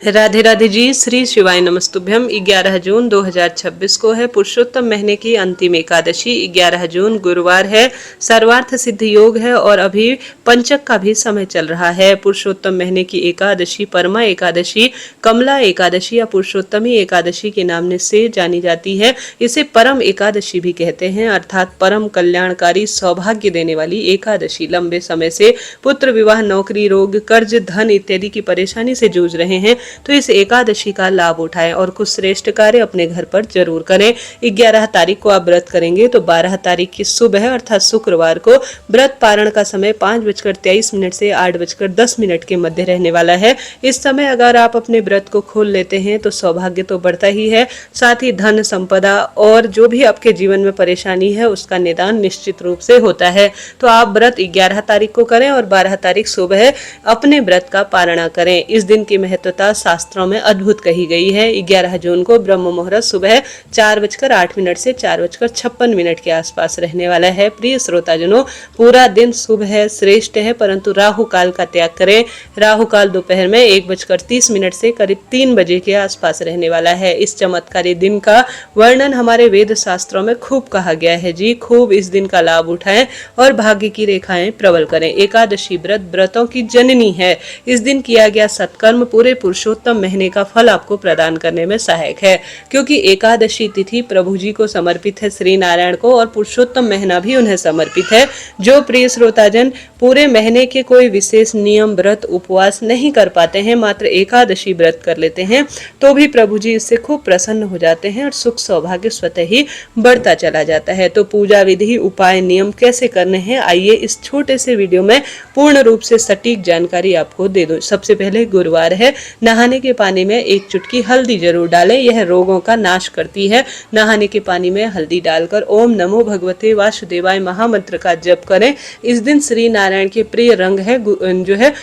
राधे राधे जी। श्री शिवाय नमस्तुभ्यम। 11 जून 2026 को है पुरुषोत्तम महीने की अंतिम एकादशी। 11 जून गुरुवार है, सर्वार्थ सिद्ध योग है और अभी पंचक का भी समय चल रहा है। पुरुषोत्तम महीने की एकादशी परमा एकादशी, कमला एकादशी या पुरुषोत्तमी एकादशी के नाम से जानी जाती है। इसे परम एकादशी भी कहते हैं, अर्थात परम कल्याणकारी सौभाग्य देने वाली एकादशी। लंबे समय से पुत्र विवाह, नौकरी, रोग, कर्ज, धन इत्यादि की परेशानी से जूझ रहे हैं तो इस एकादशी का लाभ उठाएं और कुछ श्रेष्ठ कार्य अपने घर पर जरूर करें। 11 तारीख को आप व्रत करेंगे तो 12 तारीख की सुबह अर्थात शुक्रवार को व्रत पारण का समय 5:23 से 8:10 के मध्य रहने वाला है। इस समय अगर आप अपने व्रत को खोल लेते हैं तो सौभाग्य तो बढ़ता ही है, साथ ही धन, संपदा और जो भी आपके जीवन में परेशानी है उसका निदान निश्चित रूप से होता है। तो आप व्रत 11 तारीख को करें और 12 तारीख सुबह अपने व्रत का पारणा करें। इस दिन की महत्वता शास्त्रों में अद्भुत कही गई है। 11 जून को ब्रह्म मुहूर्त सुबह 4:08 से 4:56 के आसपास रहने वाला है। प्रिय श्रोताजनों, पूरा दिन शुभ है, श्रेष्ठ है, परंतु राहु काल का त्याग करें। राहु काल दोपहर में 1:30 से करीब 3 बजे के आसपास रहने वाला है। इस चमत्कारी दिन का वर्णन हमारे वेद शास्त्रों में खूब कहा गया है जी। खूब इस दिन का लाभ उठाएं और भाग्य की रेखाएं प्रबल करें। एकादशी व्रत व्रतों की जननी है। इस दिन किया गया सत्कर्म पूरे पुरुषोत्तम महीने का फल आपको प्रदान करने में सहायक है, क्योंकि एकादशी तिथि प्रभु जी को समर्पित है, श्री नारायण को, और पुरुषोत्तम महीना भी उन्हें समर्पित है। जो प्रिय श्रोताजन पूरे महीने के कोई विशेष नियम, व्रत, उपवास नहीं कर पाते हैं, मात्र एकादशी व्रत कर लेते हैं, तो भी प्रभु जी इससे खूब प्रसन्न हो जाते हैं और सुख सौभाग्य स्वतः ही बढ़ता चला जाता है। तो पूजा विधि, उपाय, नियम कैसे करने हैं, आइए इस छोटे से वीडियो में पूर्ण रूप से सटीक जानकारी आपको दे दो। सबसे पहले गुरुवार है, नहाने के पानी में 1 चुटकी हल्दी जरूर डालें, यह रोगों का नाश करती है। नहाने के पानी में हल्दी डालकर ओम नमो भगवते वासुदेवाय महामंत्र का जप करें। इस दिन श्री नारायण के प्रिय रंग है जो है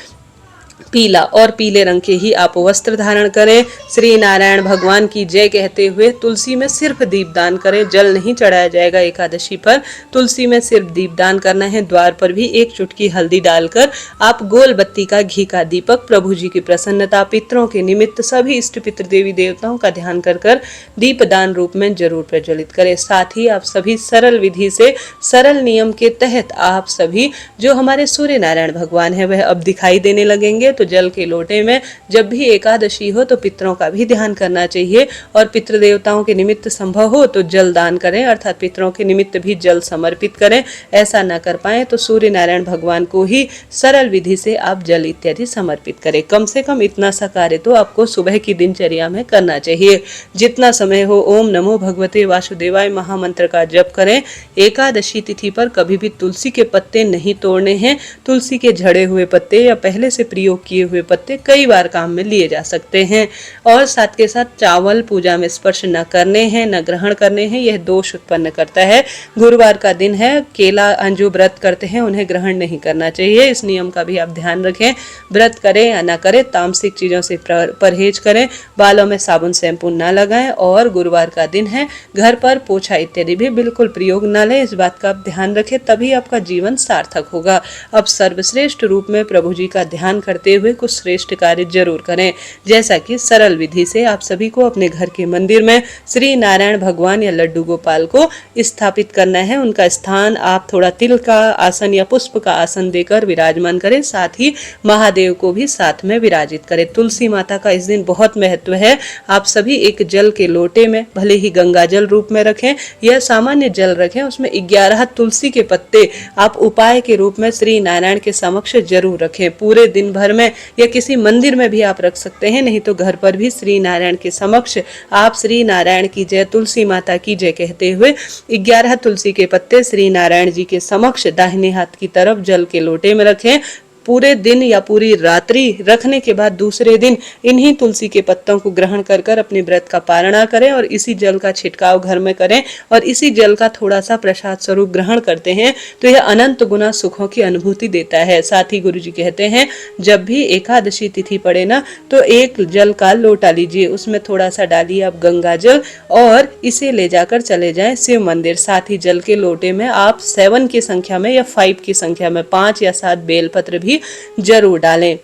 पीला, और पीले रंग के ही आप वस्त्र धारण करें। श्री नारायण भगवान की जय कहते हुए तुलसी में सिर्फ दीपदान करें। जल नहीं चढ़ाया जाएगा एकादशी पर, तुलसी में सिर्फ दीपदान करना है। द्वार पर भी 1 चुटकी हल्दी डालकर आप गोल बत्ती का घी का दीपक प्रभु जी की प्रसन्नता, पितरों के निमित्त सभी इष्ट पितृ देवी देवताओं का ध्यान कर दीपदान रूप में जरूर प्रज्वलित करें। साथ ही आप सभी सरल विधि से, सरल नियम के तहत आप सभी जो हमारे सूर्य नारायण भगवान है वह अब दिखाई देने लगेंगे। तो जल के लोटे में जब भी एकादशी हो तो पितरों का भी ध्यान करना चाहिए और पितृ देवताओं के निमित्त संभव हो तो जल दान करें, अर्थात पितरों के निमित्त भी जल समर्पित करें। ऐसा न कर पाए तो सूर्य नारायण भगवान को ही सरल विधि से आप जल इत्यादि समर्पित करें। कम से कम इतना सा कार्य तो आपको सुबह की दिनचर्या में करना चाहिए। जितना समय हो ओम नमो भगवते वासुदेवाय महामंत्र का जप करें। एकादशी तिथि पर कभी भी तुलसी के पत्ते नहीं तोड़ने हैं। तुलसी के झड़े हुए पत्ते या पहले से प्रयोग किए हुए पत्ते कई बार काम में लिए जा सकते हैं। और साथ के साथ चावल पूजा में स्पर्श न करने हैं, न ग्रहण करने हैं, यह दोष उत्पन्न करता है। गुरुवार का दिन है, केला जो व्रत करते हैं उन्हें ग्रहण नहीं करना चाहिए। इस नियम का भी आप ध्यान रखें। व्रत करें या ना करें, तामसिक चीजों से परहेज करें, बालों में साबुन शैम्पू ना लगाएं और गुरुवार का दिन है, घर पर पोछा इत्यादि भी बिल्कुल प्रयोग न लें। इस बात का आप ध्यान रखें, तभी आपका जीवन सार्थक होगा। अब सर्वश्रेष्ठ रूप में प्रभु जी का ध्यान करते हुए कुछ श्रेष्ठ कार्य जरूर करें, जैसा कि सरल विधि से आप सभी को अपने घर के मंदिर में श्री नारायण भगवान या लड्डू गोपाल को स्थापित करना है। उनका स्थान आप थोड़ा तिल का आसन या पुष्प का आसन देकर विराजमान करें। साथ ही महादेव को भी साथ में विराजित करें। तुलसी माता का इस दिन बहुत महत्व है। आप सभी एक जल के लोटे में, भले ही गंगा जल रूप में रखें या सामान्य जल रखें, उसमें 11 तुलसी के पत्ते आप उपाय के रूप में श्री नारायण के समक्ष जरूर रखें। पूरे दिन भर में या किसी मंदिर में भी आप रख सकते हैं, नहीं तो घर पर भी श्री नारायण के समक्ष आप श्री नारायण की जय, तुलसी माता की जय कहते हुए 11 तुलसी के पत्ते श्री नारायण जी के समक्ष दाहिने हाथ की तरफ जल के लोटे में रखें। पूरे दिन या पूरी रात्रि रखने के बाद दूसरे दिन इन्हीं तुलसी के पत्तों को ग्रहण कर अपने व्रत का पारणा करें और इसी जल का छिड़काव घर में करें और इसी जल का थोड़ा सा प्रसाद स्वरूप ग्रहण करते हैं तो यह अनंत गुना सुखों की अनुभूति देता है। साथ ही गुरु जी कहते हैं, जब भी एकादशी तिथि पड़े ना तो एक जल का लोटा लीजिए, उसमें थोड़ा सा डालिए आप गंगा जल और इसे ले जाकर चले जाएं शिव मंदिर। साथ ही जल के लोटे में आप 7 की संख्या में या 5 की संख्या में 5 या 7 बेलपत्र भी जरूर डालें।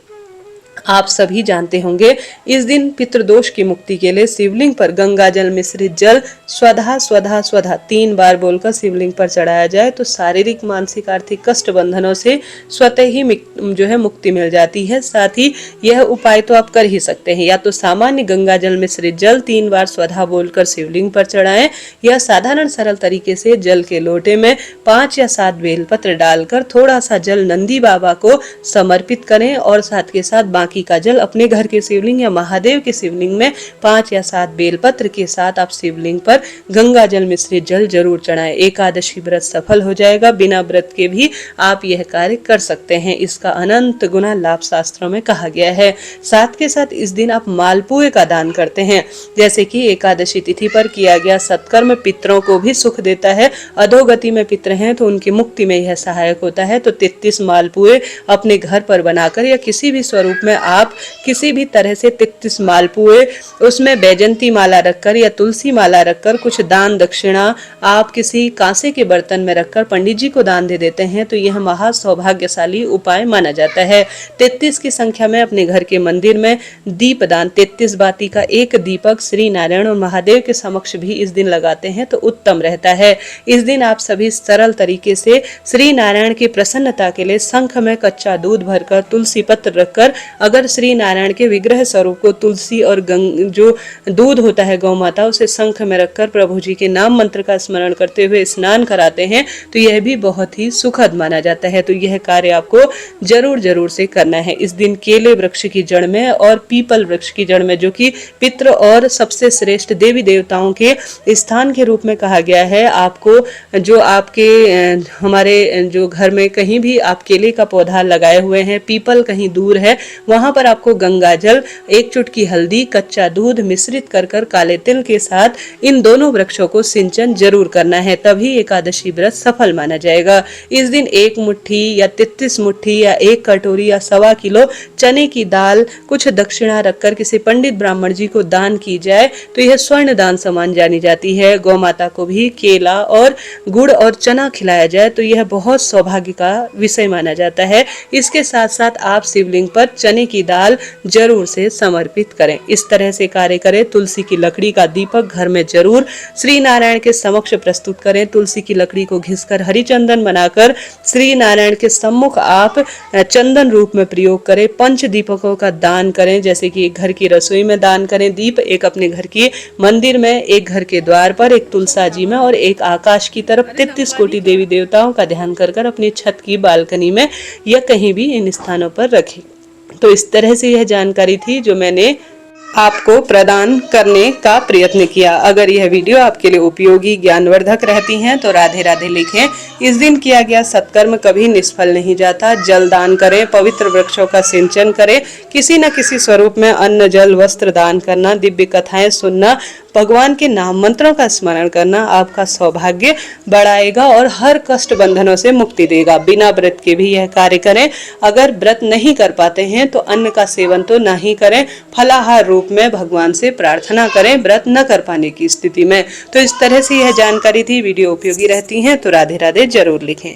आप सभी जानते होंगे इस दिन पितृदोष की मुक्ति के लिए शिवलिंग पर गंगा जल मिश्रित जल स्वधा स्वधा स्वधा 3 बार बोलकर शिवलिंग पर चढ़ाया जाए तो शारीरिक मानसिक आर्थिक कष्ट बंधनों से स्वतः ही जो है मुक्ति मिल जाती है। साथ ही यह उपाय तो आप कर ही सकते हैं, या तो सामान्य गंगा जल मिश्रित जल 3 बार स्वधा बोलकर शिवलिंग पर चढ़ाएं, या साधारण सरल तरीके से जल के लोटे में 5 या 7 बेलपत्र डालकर थोड़ा सा जल नंदी बाबा को समर्पित करें और साथ के साथ बाकी का जल अपने घर के शिवलिंग या महादेव के शिवलिंग में 5 या 7 बेलपत्र के साथ आप शिवलिंग पर गंगा जल मिश्रित जल जरूर चढ़ाएं। एकादशी व्रत सफल हो जाएगा। बिना व्रत के भी आप यह कार्य कर सकते हैं। इसका अनंत गुना लाभ शास्त्रों में कहा गया है। साथ के साथ इस दिन आप मालपुए का दान करते हैं, जैसे कि एकादशी तिथि पर किया गया सत्कर्म पितरों को भी सुख देता है। अधोगति में पितर हैं तो उनकी मुक्ति में यह सहायक होता है। तो 33 मालपुए अपने घर पर बनाकर या किसी भी स्वरूप में आप किसी भी तरह से 33 मालपुए, उसमें बैजंती माला रखकर या तुलसी माला रखकर कुछ दान दक्षिणा आप किसी कांसे के बर्तन में रखकर पंडित जी को दान दे देते हैं तो यह महा सौभाग्यशाली उपाय माना जाता है। 33 की संख्या में अपने घर के मंदिर में दीप दान 33 बाती का एक दीपक श्री नारायण और महादेव के समक्ष भी इस दिन लगाते हैं तो उत्तम रहता है। इस दिन आप सभी सरल तरीके से श्री नारायण की प्रसन्नता के लिए शंख में कच्चा दूध भरकर तुलसी पत्र रखकर, अगर श्री नारायण के विग्रह स्वरूप को तुलसी और जो दूध होता है गौ माता उसे शंख में रखकर प्रभु जी के नाम मंत्र का स्मरण करते हुए स्नान कराते हैं तो यह भी बहुत ही सुखद माना जाता है। तो यह कार्य आपको जरूर से करना है। इस दिन केले वृक्ष की जड़ में और पीपल वृक्ष की जड़ में, जो कि पितृ और सबसे श्रेष्ठ देवी देवताओं के स्थान के रूप में कहा गया है, आपको जो आपके हमारे जो घर में कहीं भी आप केले का पौधा लगाए हुए हैं, पीपल कहीं दूर है, वहां पर आपको गंगा जल, 1 चुटकी हल्दी, कच्चा दूध मिश्रित कर काले तिल के साथ इन दोनों वृक्षों को सिंचन जरूर करना है, तभी एकादशी व्रत सफल माना जाएगा। इस दिन 1 मुट्ठी या 33 मुट्ठी या 1 कटोरी या 1.25 किलो चने की दाल कुछ दक्षिणा रखकर किसी पंडित ब्राह्मण जी को दान की जाए तो यह स्वर्ण दान समान जानी जाती है। गौ माता को भी केला और गुड़ और चना खिलाया जाए तो यह बहुत सौभाग्य का विषय माना जाता है। इसके साथ साथ आप शिवलिंग पर चने की दाल जरूर से समर्पित करें। इस तरह से कार्य करें। तुलसी की लकड़ी का दीपक घर में जरूर श्री नारायण के समक्ष प्रस्तुत करें। तुलसी की लकड़ी को घिसकर हरिचंदन बनाकर श्री नारायण के सम्मुख आप चंदन रूप में प्रयोग करें। 5 दीपकों का दान करें, जैसे कि एक घर की रसोई में दान करें दीप, एक अपने घर की मंदिर में, एक घर के द्वार पर, एक तुलसा जी में और एक आकाश की तरफ 33 कोटि देवी देवताओं का ध्यान कर अपनी छत की बालकनी में या कहीं भी इन स्थानों पर रखें। तो इस तरह से यह जानकारी थी जो मैंने आपको प्रदान करने का प्रयत्न किया। अगर यह वीडियो आपके लिए उपयोगी ज्ञानवर्धक रहती हैं तो राधे राधे लिखें। इस दिन किया गया सत्कर्म कभी निष्फल नहीं जाता। जल दान करें, पवित्र वृक्षों का सिंचन करें, किसी न किसी स्वरूप में अन्न जल वस्त्र दान करना, दिव्य कथाएं सुनना, भगवान के नाम मंत्रों का स्मरण करना आपका सौभाग्य बढ़ाएगा और हर कष्ट बंधनों से मुक्ति देगा। बिना व्रत के भी यह कार्य करें। अगर व्रत नहीं कर पाते हैं तो अन्न का सेवन तो नहीं करें, फलाहार रूप में भगवान से प्रार्थना करें व्रत न कर पाने की स्थिति में। तो इस तरह से यह जानकारी थी। वीडियो उपयोगी रहती है तो राधे राधे जरूर लिखें।